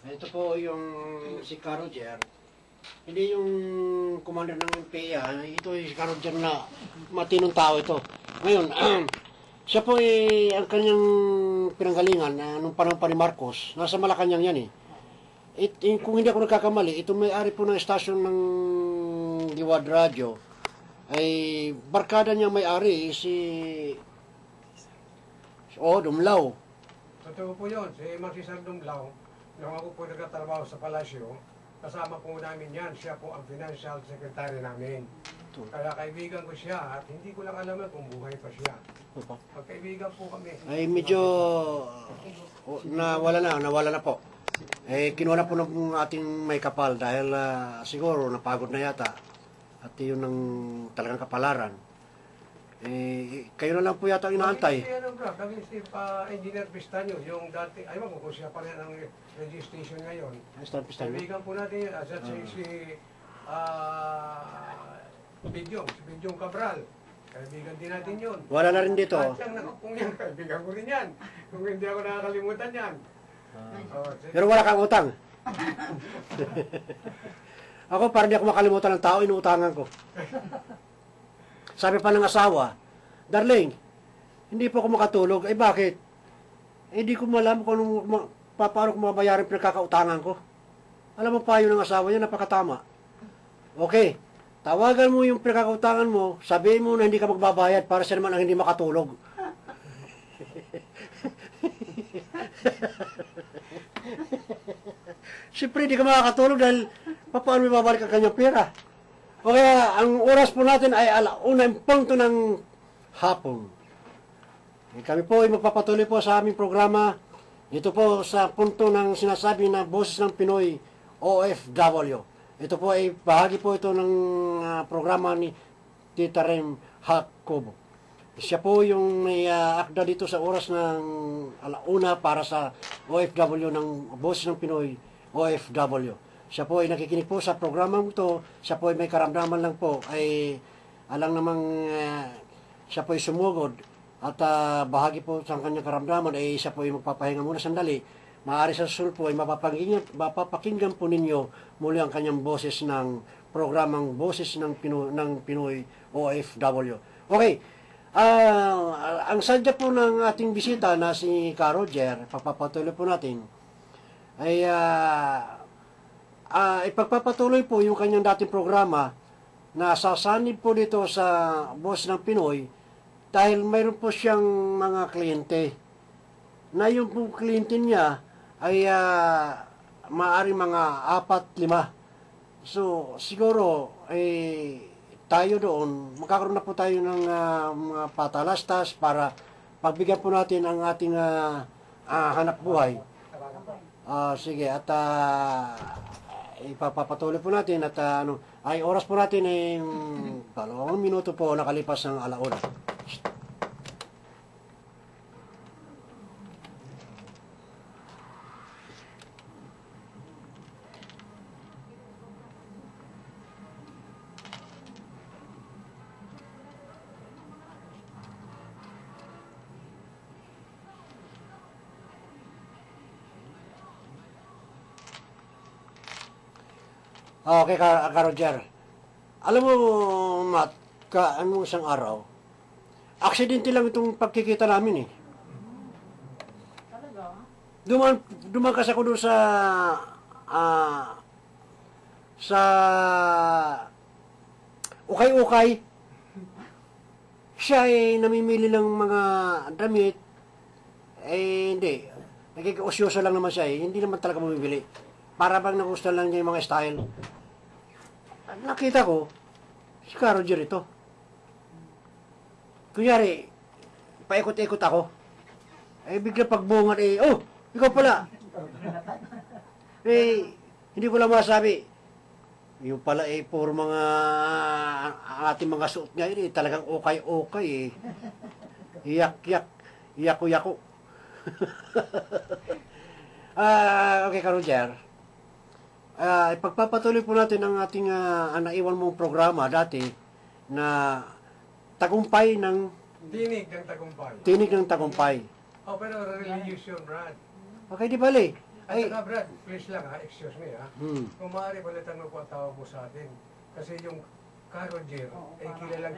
Ito po yung si Roger. Hindi yung commander ng PA. Ito yung si Roger na matinong tao ito. Ngayon, siya po ang kanyang pinanggalingan nung panahon pa ni Marcos. Nasa Malacanang yan eh. Kung hindi ako nagkakamali, ito may-ari po ng estasyon ng Diwad Radio. Ay barkada niya may-ari si Dumlao. Totoo po yun. Si Marcisar Dumlao, nung ako po nagtatrabaho sa palasyo, kasama po namin yan. Siya po ang financial secretary namin. Kaya kaibigan ko siya at hindi ko lang alam kung buhay pa siya. Magkaibigan po kami. Ay medyo nawala na po. Kinuha na po ng ating may kapal dahil siguro napagod na yata. At yun ang talagang kapalaran. Kayo na lang po yata ang inaantay. Kami si Engineer Pistanyo, yung dati, ayaw ko kung siya pa rin ang registration ngayon. Kaibigan po natin yun, at si Bidyong Cabral. Kaibigan din natin yun. Wala na rin dito. At siyang nakapong yan, kaibigan ko rin yan. Kung hindi ako nakakalimutan yan. Pero wala kang utang. Ako parang di ako makalimutan ng tao, inuutangan ko. Sabi pa ng asawa, Darling, hindi po ako makatulog. Bakit? Hindi ko malam kung paano ko mabayaran pinagkakautangan ko. Alam mo pa yun ng asawa niya, napakatama. Okay, tawagan mo yung pinagkakautangan mo, sabihin mo na hindi ka magbabayad para siya naman ang hindi makatulog. Siyempre, hindi ka makakatulog dahil paano may babalik ang kanyang pera. O kaya, ang oras po natin ay 1:00 ng hapon. Kami po ay magpapatuloy po sa aming programa. Ito po sa punto ng sinasabi na Boses ng Pinoy OFW. Ito po ay bahagi po ito ng programa ni Tita Rem Jacobo. Siya po yung may akda dito sa oras ng 1:00 para sa OFW ng Boses ng Pinoy OFW. Siya po ay nakikinig po sa programang ito. Siya po ay may karamdaman lang po. Ay alang namang siya po ay sumugod. At bahagi po sa kanyang karamdaman ay siya po ay magpapahinga muna sandali. Maaari sa susunod po ay mapapakinggan po ninyo muli ang kanyang boses ng programang Boses ng Pinoy OFW. Okay. Ang sadya po ng ating bisita na si Roger, papapatuloy po natin, ay ipagpapatuloy po yung kanyang dating programa na sasanib po dito sa Boses ng Pinoy dahil mayroon po siyang mga kliyente na yung po kliyente niya ay maaari mga 4-5. So siguro tayo doon magkakaroon na po tayo ng mga patalastas para pagbigyan po natin ang ating hanap buhay. Sige, at ipapatuloy po natin at ay oras po natin ay 2 minuto po nakalipas ng 1:00. Okay, Roger. Alam mo, Matt, anong isang araw, aksidente lang itong pagkikita namin eh. Talaga? Duman kasi ako doon sa ukay-ukay. Siya ay namimili ng mga damit. Hindi. Nagkikausyoso lang naman siya eh. Hindi naman talaga bumibili. Para bang nagustuhan lang niya yung mga style. Nakita ko, si Roger ito. Kunyari, paikot-ikot ako. Bigla pagbungan oh, ikaw pala. Hindi ko lang masabi. Yung pala puro mga ating mga suot ngayon talagang okay-okay Iyak-yak, yako-yako. Okay, Roger. Ipagpapatuloy po natin ang ating naiwan mong programa dati na tagumpay ng Tinig ng Tagumpay. Pero religious yun, Brad. Okay, di bali. At saka Brad, please lang ha, excuse me ha. Hmm. Kung maaari palitan mo po ang tawag mo sa atin. Kasi yung Caroger, ay kilalang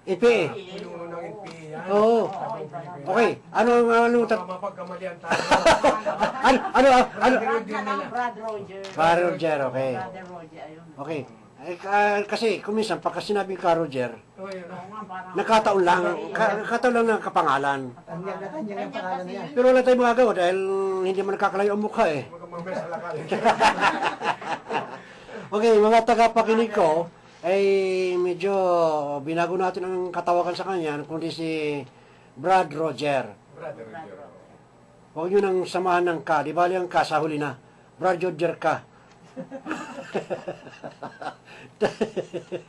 NPA. pinuno ng NPA yan. Oo. Sa buong Pilipinas. Okay, ano, Baka mapagkamalian tayo. ano, Brad Roger. Car Roger, okay. Brother Roger, ayun. Okay. Kasi, kung minsan, pagka sinabi Car Roger, Oo, yun. Oo nga, parang... nakataon lang, nakataon lang ng kapangalan. Kanya ang pangalan niya. Pero wala tayong magagawa dahil hindi man nakakalayo ang mukha eh. Magkamamay sa lakal. Okay, mga tagapakinig ko, ay medyo binago natin ang katawagan sa kanya, kundi si Brad Roger. Brother Roger. Huwag nyo nang samahan ng ka, di bali ang ka sa huli na. Brad Roger ka.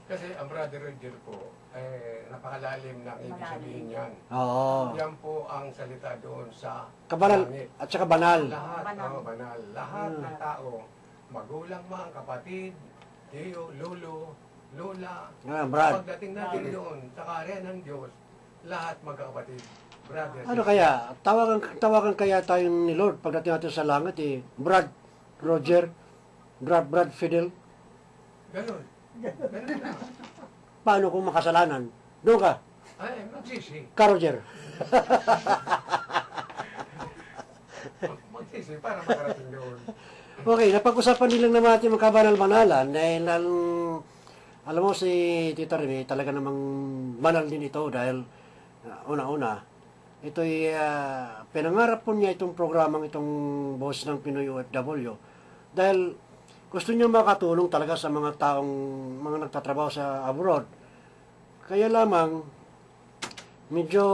Kasi ang Brother Roger po, napakalalim na ibig sabihin yan. Oo. Yan po ang salita doon sa Kabanal langit. at saka banal. Lahat, Banal. banal. Lahat ng tao, magulang man, kapatid, tiyo, lolo, lola, Brad. pagdating natin doon sa karya ng Diyos, lahat magkakapatid. Brothers. Ano kaya? Tawagan kaya tayong ni Lord pagdating natin sa langit eh. Brad Roger, Brad Fidel. Ganun. Ganun lang. Paano kung makasalanan? Doon ka, Ay, magsisi. Ka Roger. Magsisi para makarating doon. Okay, napag-usapan nilang naman natin magkabanal-banalan dahil alam mo si Tita Remy, talaga namang banal din ito dahil una-una, ito'y pinangarap po niya itong programang itong Boss ng Pinoy OFW dahil gusto niya makatulong talaga sa mga taong mga nagtatrabaho sa abroad. Kaya lamang medyo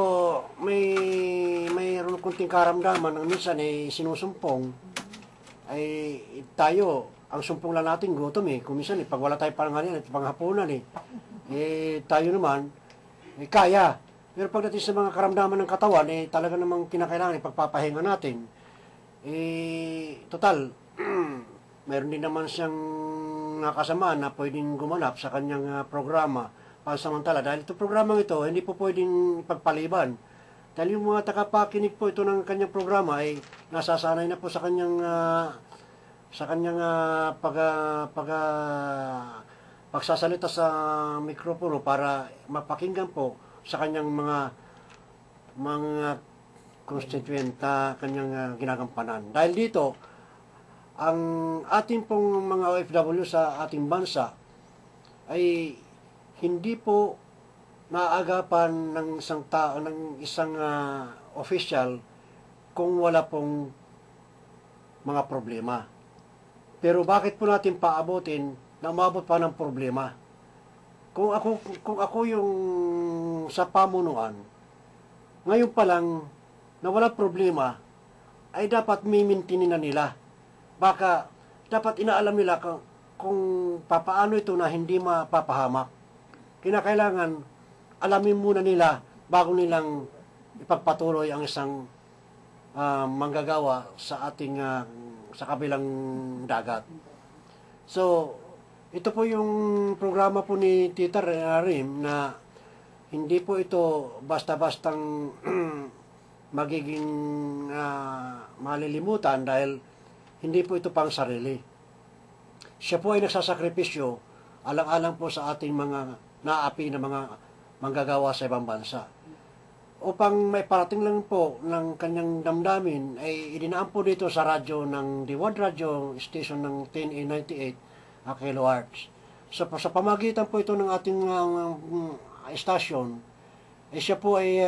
mayroon kunting karamdaman ng minsan ay sinusumpong ay tayo ang sumpong lang natin gutom eh. Kung minsan pag wala tayo pangalan at panghapunan tayo naman kaya. Pero pagdating sa mga karamdaman ng katawan talaga namang kinakailangan pagpapahinga natin. Total mayroon din naman siyang nakasama na pwedeng gumanap sa kanyang programa pansamantala. Dahil itong programang ito, hindi po pwedeng pagpaliban. Dahil yung mga tagapakinig po ito ng kanyang programa ay nasasanay na po sa kanyang pagsasalita sa mikropono para mapakinggan po sa kanyang mga constituent na kanyang ginagampanan. Dahil dito, ang ating pong mga OFW sa ating bansa ay hindi po naaagapan ng isang tao, ng isang official kung wala pong mga problema. Pero bakit po natin paabutin na umabot pa ng problema? Kung ako yung sa pamunuan, ngayon pa lang na wala problema, ay dapat mimintinin na nila. Baka dapat inaalam nila kung papaano ito na hindi mapapahamak. Kinakailangan alamin muna nila bago nilang ipagpatuloy ang isang manggagawa sa ating sa kabilang dagat. So, ito po yung programa po ni Tita Rim na hindi po ito basta-bastang magiging malilimutan dahil hindi po ito pang sarili. Siya po ay nagsasakripisyo alang-alang po sa ating mga naapi na mga manggagawa sa ibang bansa. Upang may parating lang po ng kanyang damdamin ay idinaan po dito sa radyo ng Diwad Radio Station ng 10A98 kilohertz. So, sa pamagitan po ito ng ating estasyon, siya po ay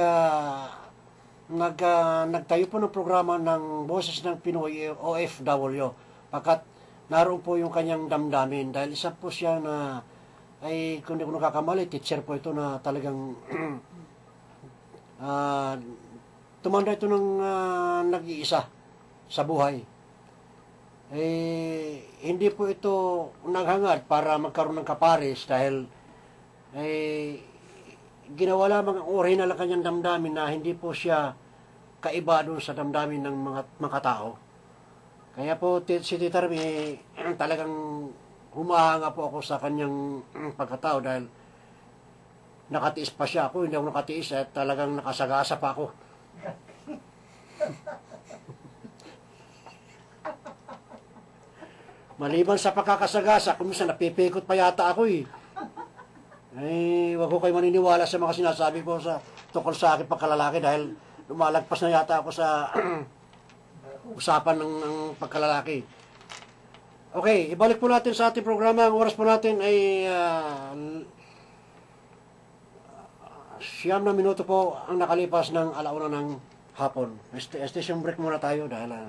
nagtayo po ng programa ng Boses ng Pinoy OFW pagkat naroon po yung kanyang damdamin dahil isa po siya na ay kung di ko nakakamali, teacher po ito na talagang tumanda ito ng nag-iisa sa buhay. Hindi po ito naghangad para magkaroon ng kapares dahil ginawa lamang ang orihinal ng kanyang damdamin na hindi po siya kaiba doon sa damdamin ng mga tao. Kaya po si Tita Remy talagang humahanga po ako sa kanyang pagkatao dahil nakatiis pa siya ako, hindi ako nakatiis at talagang nakasagasa pa ako. Maliban sa pagkakasagasa, kung minsan napipikot pa yata ako eh. Ay, wag ko kayo maniniwala sa mga sinasabi ko sa tungkol sa aking pagkalalaki dahil lumalagpas na yata ako sa usapan ng pagkalalaki. Okay, ibalik po natin sa ating programa. Ang oras po natin ay 9 na minuto po ang nakalipas ng 1:00 ng hapon. Station break muna tayo dahil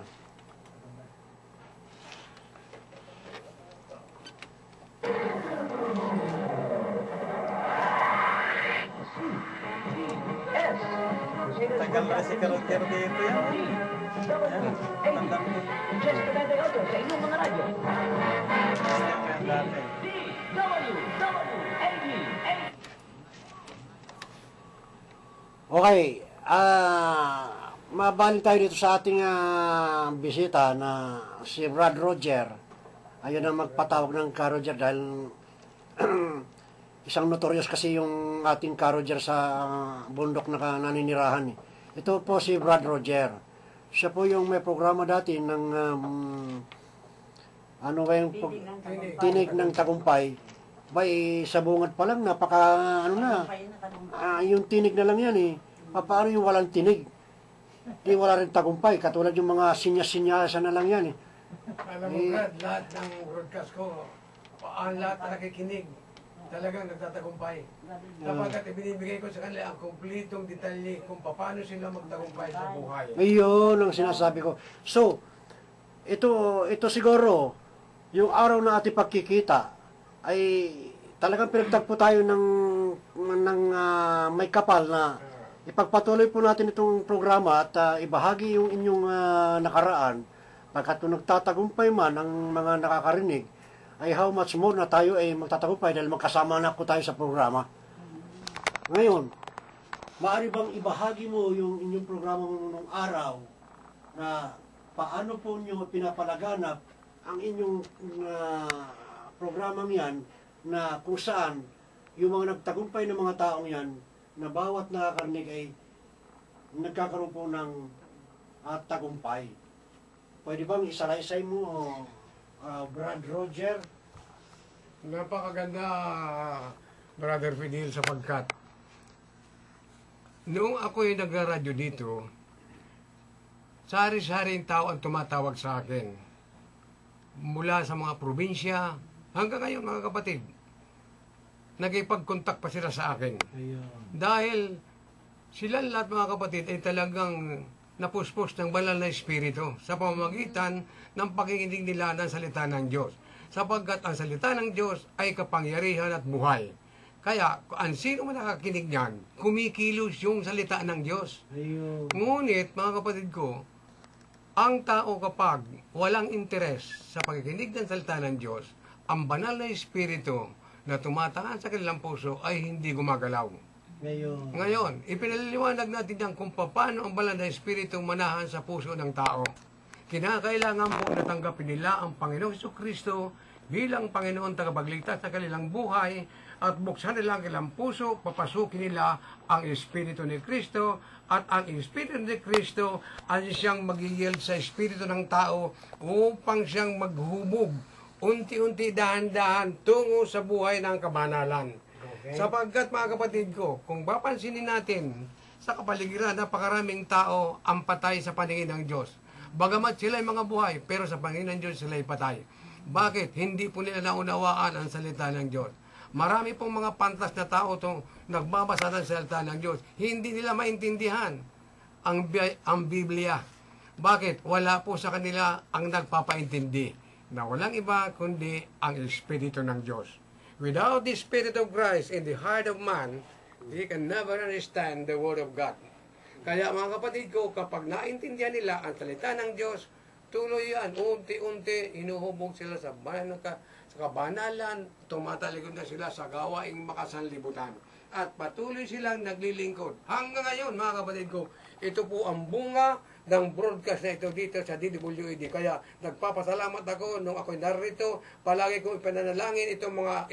Tagal na si Karoter dito yan. Tandang ko. Gusto ko yan dati. okay, mabaling tayo dito sa ating bisita na si Brad Roger. Ayun ang magpatawag ng Ka Roger dahil isang notorious kasi yung ating Ka Roger sa bundok na naninirahan. Ito po si Brad Roger. Siya po yung may programa dati ng ano ba yung tinig ng tagumpay. Bay, sa bungad pa lang, napaka, ano na, yung tinig na lang yan eh. Paano yung walang tinig? Di wala rin tagumpay, katulad yung mga sinyas-sinyasa na lang yan eh. Alam mo, Brad, lahat ng broadcast ko, ang lahat na nakikinig, talagang nagtatagumpay. Kapag ibinibigay ko sa kanila ang kumplitong detalye kung paano sila magtagumpay sa buhay. Ayun ang sinasabi ko. So, ito siguro, yung araw na ating pagkikita, ay talagang pinagtagpo tayo ng may kapal na ipagpatuloy po natin itong programa at ibahagi yung inyong nakaraan pagkat kung nagtatagumpay man ang mga nakakarinig ay how much more na tayo ay magtatagumpay dahil magkasama na po tayo sa programa. Ngayon, maaari bang ibahagi mo yung inyong programa mo nung araw na paano po nyo pinapalaganap ang inyong programang yan na kung saan yung mga nagtagumpay ng mga taong yan na bawat nakakarinig ay nagkakaroon po ng tagumpay. Pwede bang isalaysay mo, Brad Roger? Napakaganda, Brother Fidel, sapagkat noong ako'y nagra-radyo dito, sari-saring tao ang tumatawag sa akin. Mula sa mga probinsya, hanggang ngayon mga kapatid, nagipag-contact pa sila sa akin. Ayun. Dahil sila lahat mga kapatid ay talagang napuspos ng banal na espiritu sa pamamagitan ng pakikinig nila ng salita ng Diyos. Sapagkat ang salita ng Diyos ay kapangyarihan at buhay. Kaya ang sino man nakakinig niyan, kumikilos yung salita ng Diyos. Ayun. Ngunit mga kapatid ko, ang tao kapag walang interes sa pagkikinig ng salita ng Diyos, ang banal na espiritu na tumataan sa kanilang puso ay hindi gumagalaw. Ngayon, ipinaliliwanag natin yan kung paano ang banal na espiritu manahan sa puso ng tao. Kinakailangan po natanggapin nila ang Panginoong Jesucristo bilang Panginoon tagapagligtas sa kanilang buhay at buksan nila ang kanilang puso, papasukin nila ang Espiritu ni Kristo at ang Espiritu ni Kristo ay siyang mag-yield sa Espiritu ng tao upang siyang maghubog unti-unti, dahan-dahan tungo sa buhay ng kabanalan. Okay. Sapagkat mga kapatid ko, kung papansinin natin sa kapaligiran, napakaraming tao ang patay sa paningin ng Diyos. Bagamat sila ay mga buhay, pero sa paningin ng Diyos sila ay patay. Bakit? Hindi po nila naunawaan ang salita ng Diyos. Marami pong mga pantas na tao itong nagbabasa ng salita ng Diyos. Hindi nila maintindihan ang Biblia. Bakit? Wala po sa kanila ang nagpapaintindi na walang iba kundi ang Espiritu ng Diyos. Without the Spirit of Christ in the heart of man, he can never understand the Word of God. Kaya mga kapatid ko, kapag naintindihan nila ang salita ng Diyos, tuloy yan, unti-unti, inuhubog sila sa kabanalan, tumatalikod na sila sa gawaing makasanlibutan. At patuloy silang naglilingkod. Hanggang ngayon, mga kapatid ko, ito po ang bunga ng broadcast na ito dito sa DWED. Kaya nagpapasalamat ako nung ako'y narito. Palagi kong ipananalangin itong mga